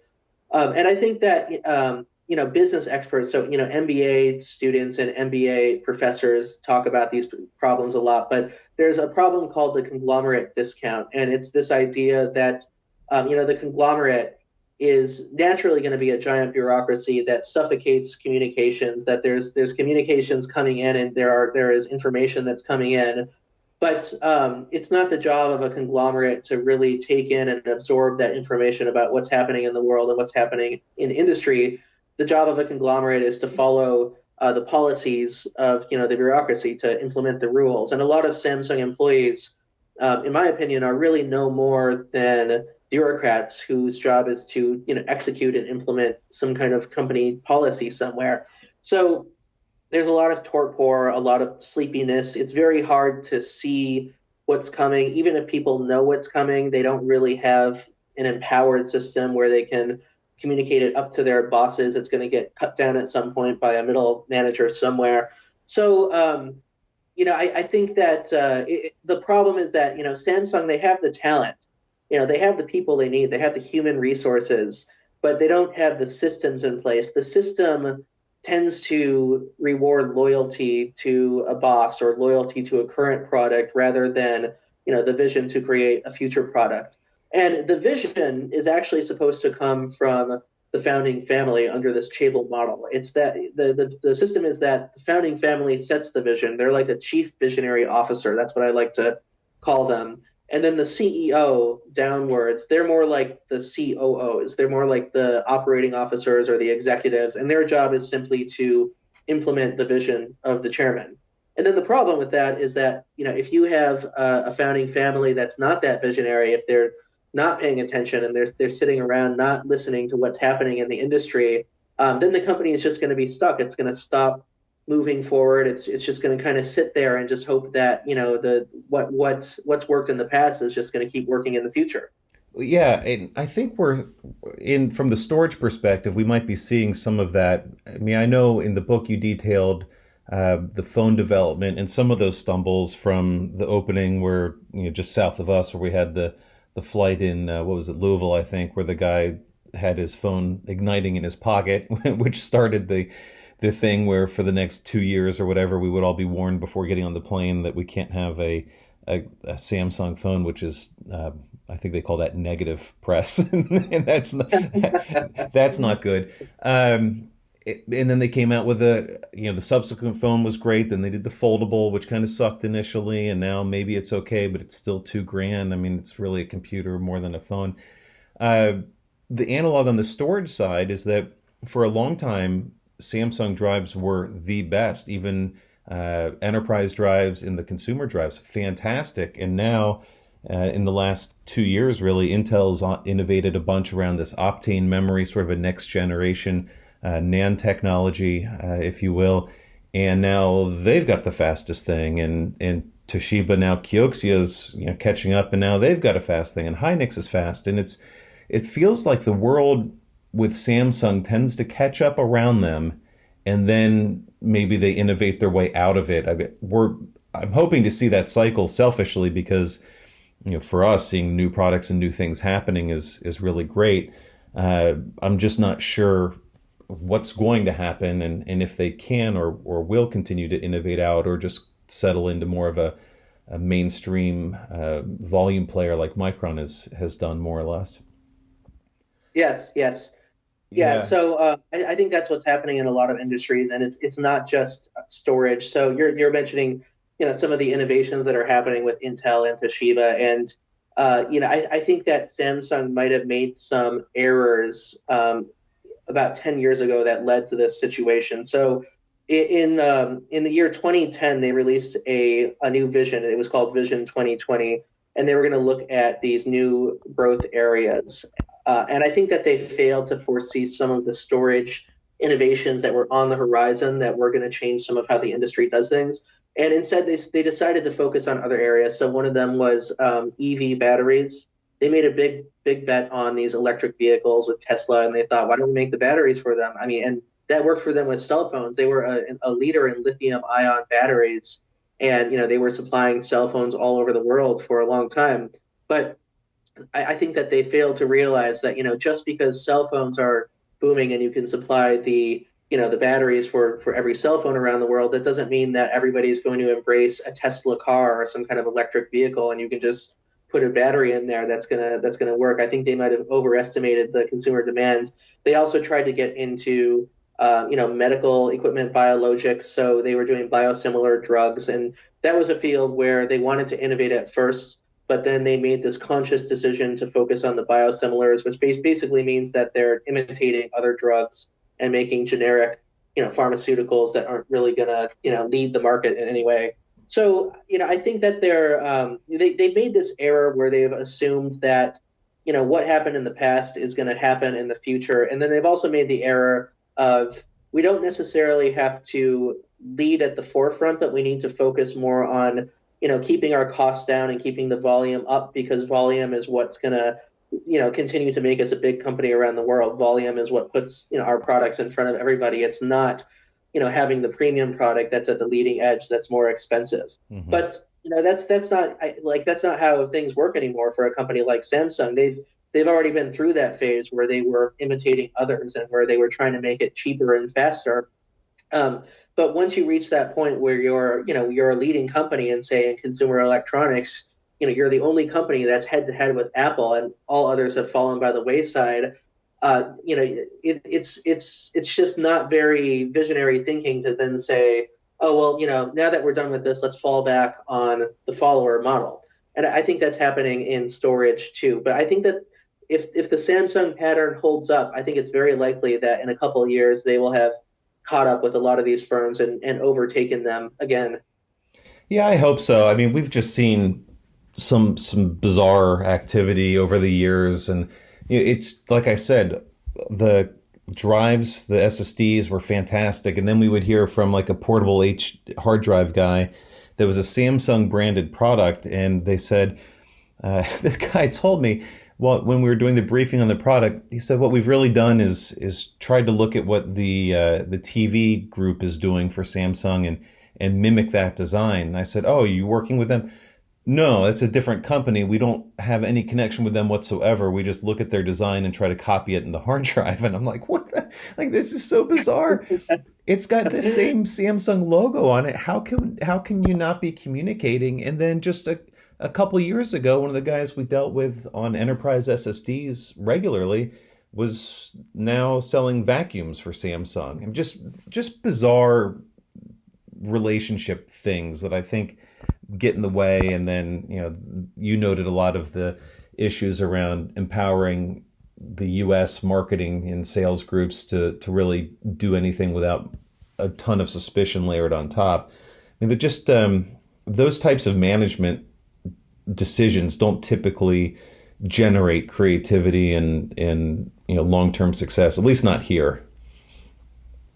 [SPEAKER 2] And I think that business experts, so MBA students and MBA professors talk about these problems a lot, but there's a problem called the conglomerate discount, and it's this idea that the conglomerate is naturally going to be a giant bureaucracy that suffocates communications. That there's communications coming in, and there is information that's coming in, but it's not the job of a conglomerate to really take in and absorb that information about what's happening in the world and what's happening in industry. The job of a conglomerate is to follow the policies of the bureaucracy, to implement the rules. And a lot of Samsung employees, in my opinion, are really no more than bureaucrats whose job is to execute and implement some kind of company policy somewhere. So there's a lot of torpor, a lot of sleepiness. It's very hard to see what's coming. Even if people know what's coming, they don't really have an empowered system where they can communicate it up to their bosses. It's going to get cut down at some point by a middle manager somewhere. So, I think that the problem is that, Samsung, they have the talent. They have the people they need. They have the human resources, but they don't have the systems in place. The system tends to reward loyalty to a boss or loyalty to a current product rather than the vision to create a future product. And the vision is actually supposed to come from the founding family under this Chable model. It's that the system is that the founding family sets the vision. They're like a chief visionary officer. That's what I like to call them. And then the CEO downwards, they're more like the COOs. They're more like the operating officers or the executives, and their job is simply to implement the vision of the chairman. And then the problem with that is that, if you have a founding family that's not that visionary, if they're not paying attention and they're sitting around not listening to what's happening in the industry, then the company is just going to be stuck. It's going to stop moving forward. It's just going to kind of sit there and just hope that what's worked in the past is just going to keep working in the future.
[SPEAKER 1] Yeah, and I think we're in from the storage perspective, we might be seeing some of that. I mean, I know in the book you detailed the phone development and some of those stumbles from the opening where just south of us, where we had the flight in what was it, Louisville, I think, where the guy had his phone igniting in his pocket, which started the thing where for the next 2 years or whatever, we would all be warned before getting on the plane that we can't have a Samsung phone, which is I think they call that negative press, and that's not good. And then they came out with the subsequent phone was great. Then they did the foldable, which kind of sucked initially, and now maybe it's okay, but it's still $2,000. I mean, it's really a computer more than a phone. Uh, the analog on the storage side is that for a long time, Samsung drives were the best, even enterprise drives and the consumer drives, fantastic. And now, in the last 2 years, really, Intel's innovated a bunch around this Optane memory, sort of a next generation NAND technology, if you will. And now they've got the fastest thing, and Toshiba now Kioxia's catching up, and now they've got a fast thing, and Hynix is fast, and it feels like the world with Samsung tends to catch up around them, and then maybe they innovate their way out of it. I'm hoping to see that cycle selfishly because for us, seeing new products and new things happening is really great. I'm just not sure what's going to happen and if they can or will continue to innovate out or just settle into more of a mainstream volume player like Micron has done more or less.
[SPEAKER 2] Yes, yes. Yeah,
[SPEAKER 1] Yeah.
[SPEAKER 2] so I think that's what's happening in a lot of industries, and it's not just storage. So you're mentioning, some of the innovations that are happening with Intel and Toshiba, and I think that Samsung might have made some errors about 10 years ago that led to this situation. So in the year 2010, they released a new vision. It was called Vision 2020, and they were going to look at these new growth areas. And I think that they failed to foresee some of the storage innovations that were on the horizon that were going to change some of how the industry does things. And instead, they decided to focus on other areas. So one of them was EV batteries. They made a big bet on these electric vehicles with Tesla, and they thought, why don't we make the batteries for them? I mean, and that worked for them with cell phones. They were a leader in lithium ion batteries, and they were supplying cell phones all over the world for a long time. But I think that they failed to realize that, just because cell phones are booming and you can supply the batteries for every cell phone around the world, that doesn't mean that everybody's going to embrace a Tesla car or some kind of electric vehicle and you can just put a battery in there that's gonna work. I think they might have overestimated the consumer demand. They also tried to get into medical equipment, biologics. So they were doing biosimilar drugs, and that was a field where they wanted to innovate at first, but then they made this conscious decision to focus on the biosimilars, which basically means that they're imitating other drugs and making generic, pharmaceuticals that aren't really gonna, lead the market in any way. So, I think that they made this error where they've assumed that, what happened in the past is going to happen in the future, and then they've also made the error of we don't necessarily have to lead at the forefront, but we need to focus more on keeping our costs down and keeping the volume up, because volume is what's going to continue to make us a big company around the world. Volume is what puts our products in front of everybody. It's not having the premium product that's at the leading edge that's more expensive.
[SPEAKER 1] Hmm.
[SPEAKER 2] But that's not that's not how things work anymore for a company like Samsung. They've already been through that phase where they were imitating others and where they were trying to make it cheaper and faster. But once you reach that point where you're a leading company and say in consumer electronics, you're the only company that's head to head with Apple and all others have fallen by the wayside. It's just not very visionary thinking to then say, oh well, now that we're done with this, let's fall back on the follower model. And I think that's happening in storage too. But I think that if the Samsung pattern holds up, I think it's very likely that in a couple of years they will have caught up with a lot of these firms and overtaken them again.
[SPEAKER 1] Yeah, I hope so. I mean, we've just seen some bizarre activity over the years, and it's like I said, the drives, the SSDs were fantastic, and then we would hear from like a portable H hard drive guy that was a Samsung branded product, and they said this guy told me, well, when we were doing the briefing on the product, he said what we've really done is tried to look at what the TV group is doing for Samsung and mimic that design. And I said, oh, are you working with them? No, it's a different company. We don't have any connection with them whatsoever. We just look at their design and try to copy it in the hard drive. And I'm like, what? Like, this is so bizarre. It's got the same Samsung logo on it. How can you not be communicating? And then just a couple years ago, one of the guys we dealt with on enterprise SSDs regularly was now selling vacuums for Samsung. And just bizarre relationship things that I think get in the way. And then, you noted a lot of the issues around empowering the US marketing and sales groups to really do anything without a ton of suspicion layered on top. I mean, they're just those types of management decisions don't typically generate creativity and long-term success, at least not here.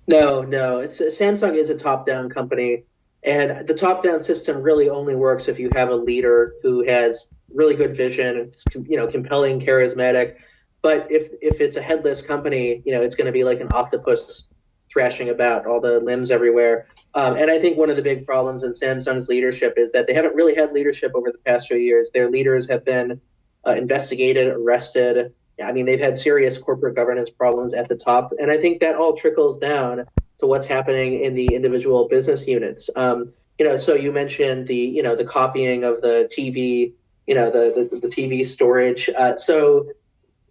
[SPEAKER 2] No. Samsung is a top-down company, and the top-down system really only works if you have a leader who has really good vision, compelling, charismatic. But if it's a headless company, it's going to be like an octopus thrashing about, all the limbs everywhere. And I think one of the big problems in Samsung's leadership is that they haven't really had leadership over the past few years. Their leaders have been investigated, arrested. I mean, they've had serious corporate governance problems at the top, and I think that all trickles down to what's happening in the individual business units. So you mentioned the copying of the TV, the TV storage. So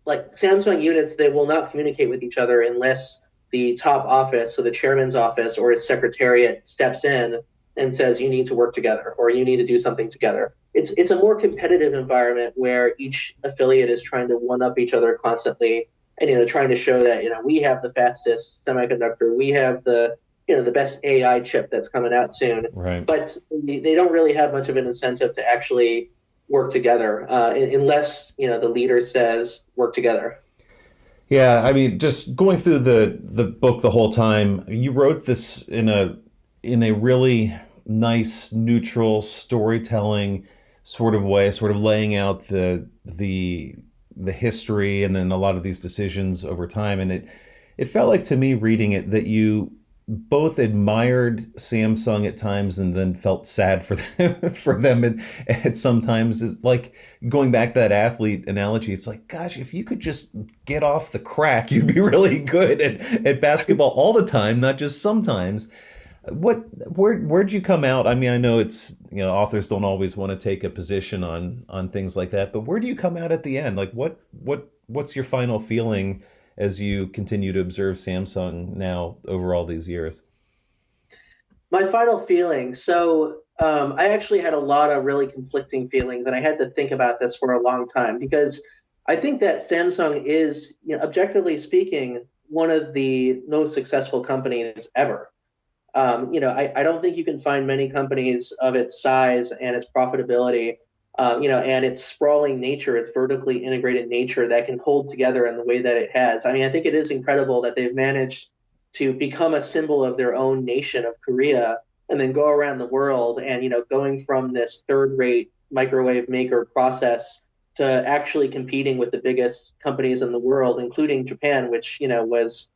[SPEAKER 2] like Samsung units, they will not communicate with each other unless the top office, so the chairman's office or his secretariat, steps in and says you need to work together or you need to do something together. It's a more competitive environment where each affiliate is trying to one up each other constantly, and trying to show that we have the fastest semiconductor, we have the best AI chip that's coming out soon.
[SPEAKER 1] Right.
[SPEAKER 2] But they don't really have much of an incentive to actually work together unless the leader says work together.
[SPEAKER 1] Yeah, I mean, just going through the book the whole time, you wrote this in a really nice, neutral storytelling sort of way, sort of laying out the history and then a lot of these decisions over time. And it felt like to me reading it that you both admired Samsung at times and then felt sad for them for them at sometimes is like going back to that athlete analogy. It's like, gosh, if you could just get off the crack, you'd be really good at basketball all the time, not just sometimes. What where'd you come out? I mean, I know it's authors don't always want to take a position on things like that, but where do you come out at the end? Like what's your final feeling as you continue to observe Samsung now over all these years?
[SPEAKER 2] My final feeling. So I actually had a lot of really conflicting feelings, and I had to think about this for a long time because I think that Samsung is, objectively speaking, one of the most successful companies ever. I don't think you can find many companies of its size and its profitability, and its sprawling nature, its vertically integrated nature that can hold together in the way that it has. I mean, I think it is incredible that they've managed to become a symbol of their own nation of Korea and then go around the world and, going from this third-rate microwave maker process to actually competing with the biggest companies in the world, including Japan, which, was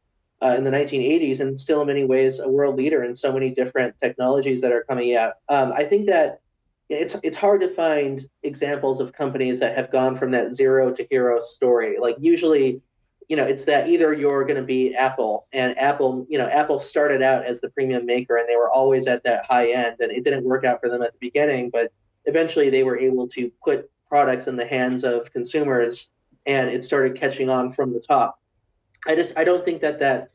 [SPEAKER 2] in the 1980s and still in many ways a world leader in so many different technologies that are coming out. I think that it's hard to find examples of companies that have gone from that zero to hero story. Like usually, it's that either you're going to be Apple, and Apple, Apple started out as the premium maker and they were always at that high end, and it didn't work out for them at the beginning, but eventually they were able to put products in the hands of consumers and it started catching on from the top. I don't think that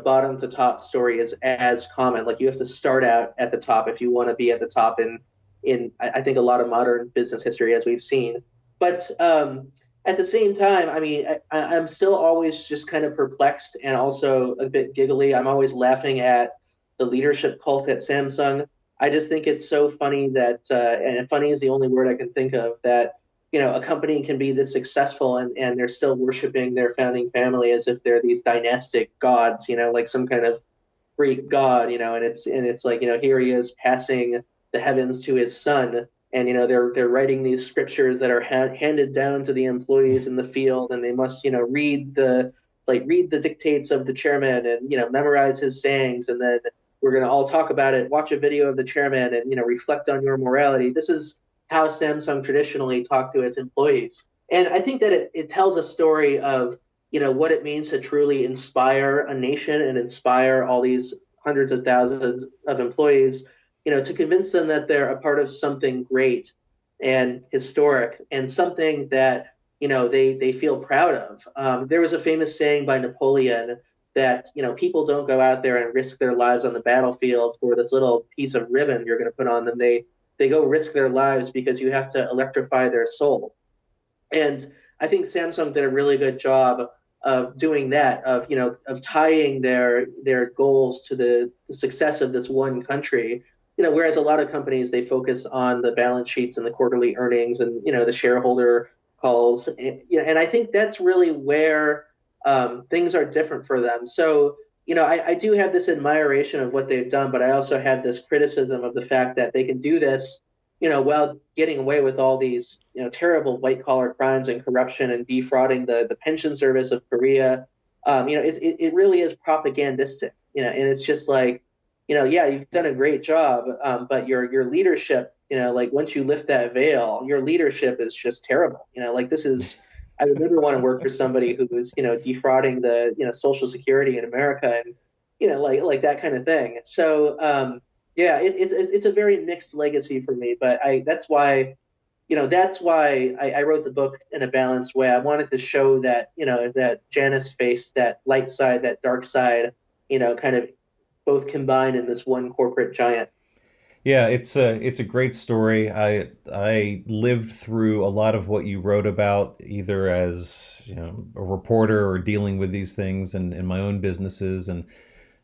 [SPEAKER 2] bottom to top story is as common. Like you have to start out at the top if you want to be at the top in I think a lot of modern business history as we've seen. But at the same time, I mean, I'm still always just kind of perplexed and also a bit giggly. I'm always laughing at the leadership cult at Samsung. I just think it's so funny that, and funny is the only word I can think of, that a company can be this successful and they're still worshiping their founding family as if they're these dynastic gods, like some kind of Greek god, and it's like, here he is passing the heavens to his son, and they're writing these scriptures that are handed down to the employees in the field, and they must read the dictates of the chairman and memorize his sayings, and then we're going to all talk about it, watch a video of the chairman, and reflect on your morality. This is how Samsung traditionally talked to its employees. And I think that it tells a story of, what it means to truly inspire a nation and inspire all these hundreds of thousands of employees, to convince them that they're a part of something great and historic and something that, they feel proud of. There was a famous saying by Napoleon that, people don't go out there and risk their lives on the battlefield for this little piece of ribbon you're going to put on them. They go risk their lives because you have to electrify their soul. And I think Samsung did a really good job of doing that, of tying their goals to the success of this one country. Whereas a lot of companies they focus on the balance sheets and the quarterly earnings and the shareholder calls, and I think that's really where things are different for them. So I do have this admiration of what they've done, but I also have this criticism of the fact that they can do this, while getting away with all these, terrible white collar crimes and corruption and defrauding the pension service of Korea. It really is propagandistic, and it's just like, yeah, you've done a great job, but your leadership, like once you lift that veil, your leadership is just terrible. Like this is. I would never want to work for somebody who was, defrauding the, Social Security in America and, like that kind of thing. So, yeah, it's a very mixed legacy for me, but that's why I wrote the book in a balanced way. I wanted to show that, that Janice faced that light side, that dark side, kind of both combined in this one corporate giant.
[SPEAKER 1] Yeah, it's a great story. I lived through a lot of what you wrote about, either as a reporter or dealing with these things in my own businesses, and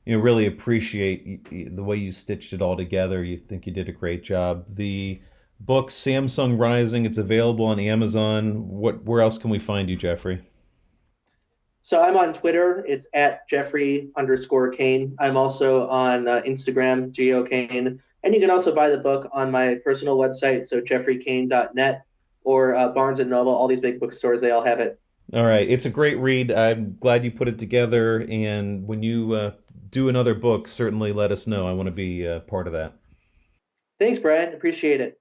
[SPEAKER 1] really appreciate the way you stitched it all together. You think you did a great job. The book Samsung Rising, it's available on Amazon. Where else can we find you, Jeffrey?
[SPEAKER 2] So I'm on Twitter. It's at Geoffrey_Cain. I'm also on Instagram, GeoCain. And you can also buy the book on my personal website, so jeffreycain.net or Barnes and Noble. All these big bookstores, they all have it.
[SPEAKER 1] All right, it's a great read. I'm glad you put it together. And when you do another book, certainly let us know. I want to be part of that.
[SPEAKER 2] Thanks, Brian. Appreciate it.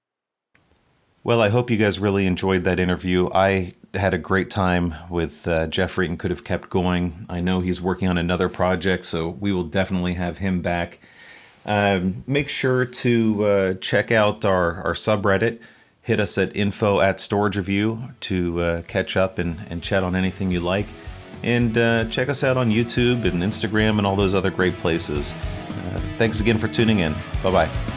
[SPEAKER 1] Well, I hope you guys really enjoyed that interview. I had a great time with Geoffrey and could have kept going. I know he's working on another project, so we will definitely have him back. Make sure to check out our subreddit. Hit us at info@storagereview to catch up and chat on anything you like. And check us out on YouTube and Instagram and all those other great places. Thanks again for tuning in. Bye-bye.